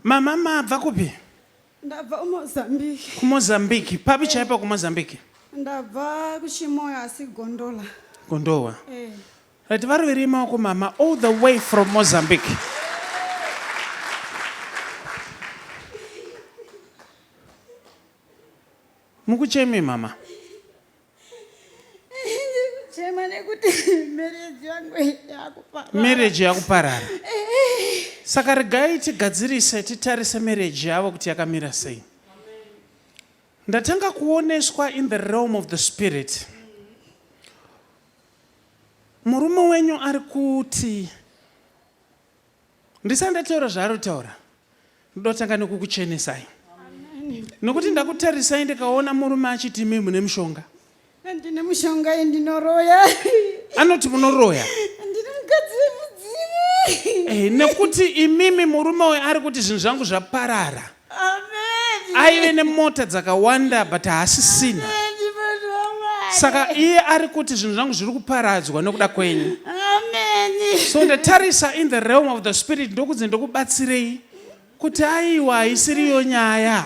Mama mabva kupi? Ndabva Mozambique. KuMozambique. Papi chaipa kuMozambique? Ndabva kuchimoyo asi Gondola. Gondola. Right, vari maoko mama all the way from Mozambique. Mukuchemi mama? Chema nekuti marriage yangu yakuparara. Marriage yakuparara. Saka regai tigadzirise titarise marriage yavo kuti yakamira sei. Ndatanga kuoneswa in the realm of the spirit. Murume wenyu ari kuti ndisandataura zvaari kutaura. Ndotanga nekukuchenesai. Nokuti ndakutarisai ndikaona murume achiti imi mune mushonga. Ndine mushonga ndinoroya. Anoti munoroya. Ndine mukadzi wemudzimu. Nekuti imimi murume we ari kuti zvinhu zvangu zvaparara. Amen. Aive nemota dzakawanda but haasisina. Saka iye ari kuti zvinhu zvangu zviri kuparadzwa nokuda kwenyu. Amen. So ndatarisa in the realm of the spirit ndokunzi ndokubatsirei kuti aiwa haisiriyo nyaya.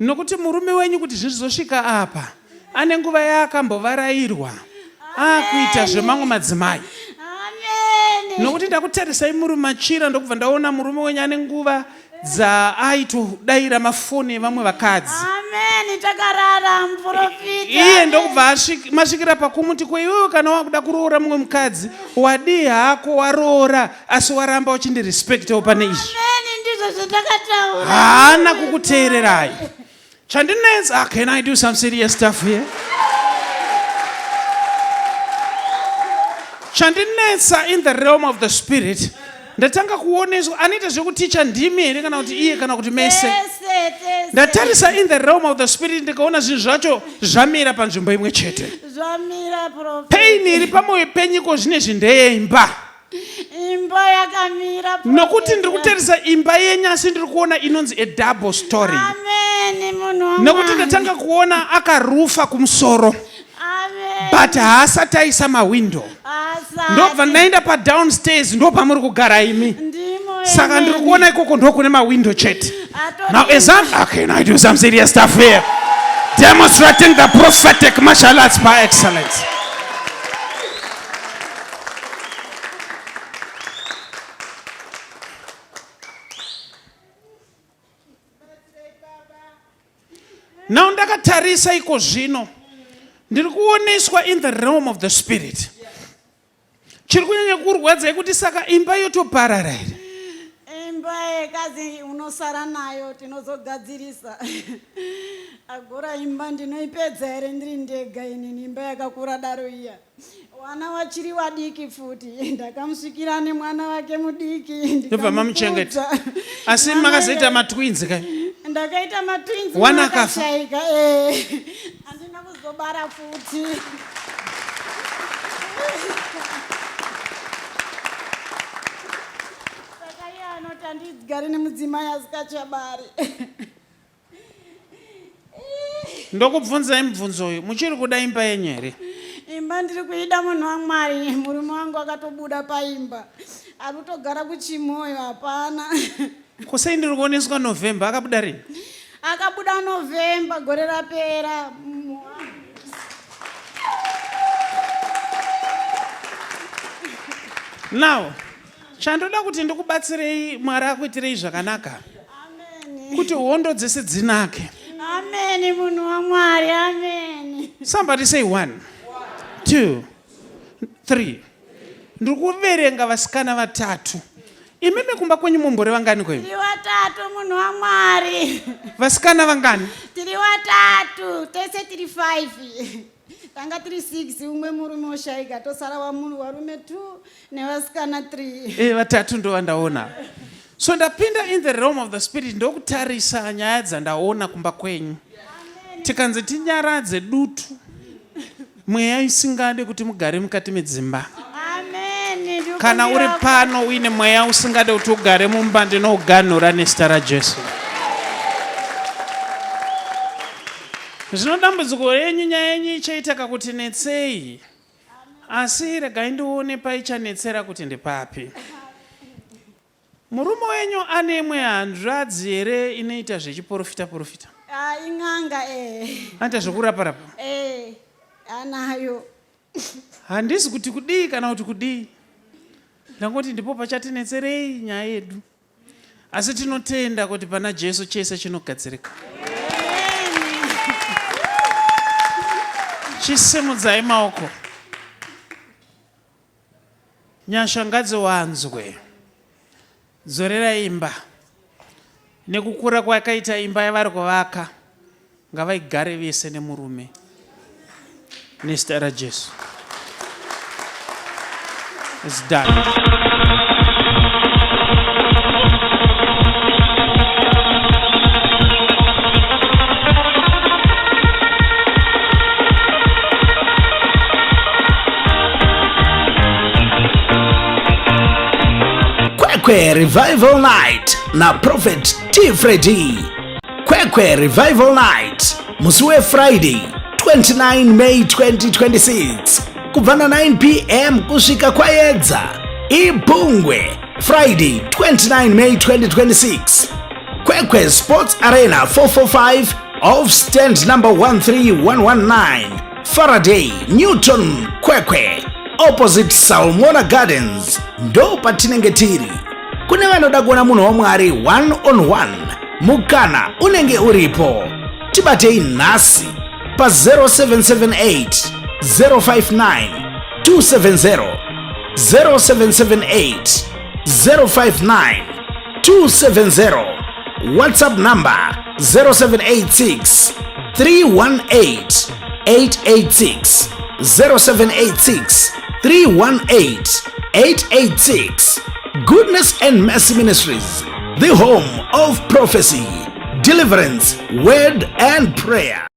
Nokuti murume wenyu kuti zvinhu zvizosvika apa ane nguva yaakambovarairwa akuita zvemamwe madzimai. Nokuti ndakutarisai muri machira ndokubva ndaona murume wenyu ane nguva dzaaitodaira mafoni evamwe vakadzi. Amen. Takarara muprofita. Iye ndokubva masvikira pakumuti kweiwewe kana wakuda kuroora mumwe mukadzi wadi hako waroora asi waramba uchindirespectawo pane izvi. Amen. Ndizvo zvatakataura. Haana kukuteererai. Chandinetsa, can I do some serious stuff here? Chandinetsa in the realm of the spirit. Ndatanga kuoneswa anoita zvekuticha ndimi here kana kuti iye kana kuti mese. Ndatarisa in the realm of the spirit ndikaona zvinhu zvacho zvamira panzvimbo imwe chete. Zvamira prophet. Pain iri pamwoyo penyiko zvinezvi ndeyeimba. Imba yakamira prophet. Nokuti ndiri kutarisa imba yenyasi ndiri kuona inonzi a double story. Amen. Munhu. Nokuti ndatanga kuona akarufa kumusoro. Amen. But haasati aisa mawindow. Ndobva ndaenda padownstairs ndo pamuri kugara imi. Saka ndiri kuona ikoko ndo kune mawindow chete. Now as can I do some serious stuff here? Demonstrating the prophetic martial arts by excellence. Now ndakatarisa iko zvino ndiri kuoneswa in the realm of the spirit. Chiri kunyanya kurwadza kuti saka imba yotoparara here. Imba yekazi unosara nayo tinozogadzirisa. Agora imba ndinoipedza here ndiri ndega inini imba yakakura daro iya. Wana wachiri wadiki futi. Ndakamusvikira nemwana wake mudiki. Ndobva mamuchengeta. Asi makazoita matwins kai? Ndakaita matwins. Wana akafa. Andina kuzobara futi. Saka iye anoti andigare nemudzimai asikachabari. Ndokubvunzai mubvunzo uyu muchiri kuda imba yenyu here? Imba ndiri kuida munhu waMwari. Murume wangu akatobuda paimba. Ari kutogara kuchimoyo hapana. Kusei ndiri kuoneswa November akabuda rini? Akabuda November gore rapera. Now, chandoda kuti ndikubatsirei Mwari akuitirei zvakanaka. Amen. Kuti hondo dzese dzinake. Amen. Munhu waMwari. Amen. Somebody say 1, 2, 3. Ndiri kuverenga vasikana vatatu. Imimi kumba kwenyu mumbore vangani kwenyu? Tiri vatatu munhu waMwari. Vasikana vangani? Tiri vatatu. Tese tiri 5. Tanga tiri 6. Umwe murume oshaika. Tosara vamunhu varume 2 nevasikana 3. Vatatu ndo vandaona. So ndapinda in the realm of the spirit ndokutarisa nyaya dzandaona kumba kwenyu. Tikanzi tinyaradze dutu. Mweya isingade kuti mugare mukati medzimba. Amen. Kana uri pano uine mweya usingade kuti ugare mumba ndinoganhura nezita raJesu. Zvino dambudziko renyu nyaya yenyu ichaitaka kuti netsei. Asi regai ndione paichanetsera kuti ndipapi. Murume wenyu ane imwe hanzvadzi here inoita zvechiprofita? Ing'anga Anoita zvekurapa-rapa? anayo. Handisi kuti kudii kana kuti kudii. Ndangoti ndipo pachatinetserei nyaya yedu. Asi tinotenda kuti pana Jesu chese chinogadzirika. Chisimudzai maoko. Nyasha ngadziwanzwe. Dzorera imba. Nekukura kwakaita imba yavari kuvaka. Ngavaigare vese nemurume. Nezita raJesu. It's done. Kwekwe Revival Night na Prophet Freddy. Kwekwe Revival Night musi weFriday 29 May 2026 kubva 9 p.m. kusvika kwaedza. Ipungwe Friday 29 May 2026 Kwekwe Sports Arena.445 off stand number 13119 Faraday Newtown Kwekwe opposite Salmona Gardens ndo patinenge tiri. Kune vanoda kuona munhu waMwari one on one, mukana unenge uripo. Tibatei nhasi pa 0778 059 270 0778 059 270 WhatsApp number 0786 318 886 0786 318 886. Goodness and Mercy Ministries, the home of prophecy, deliverance, word and prayer.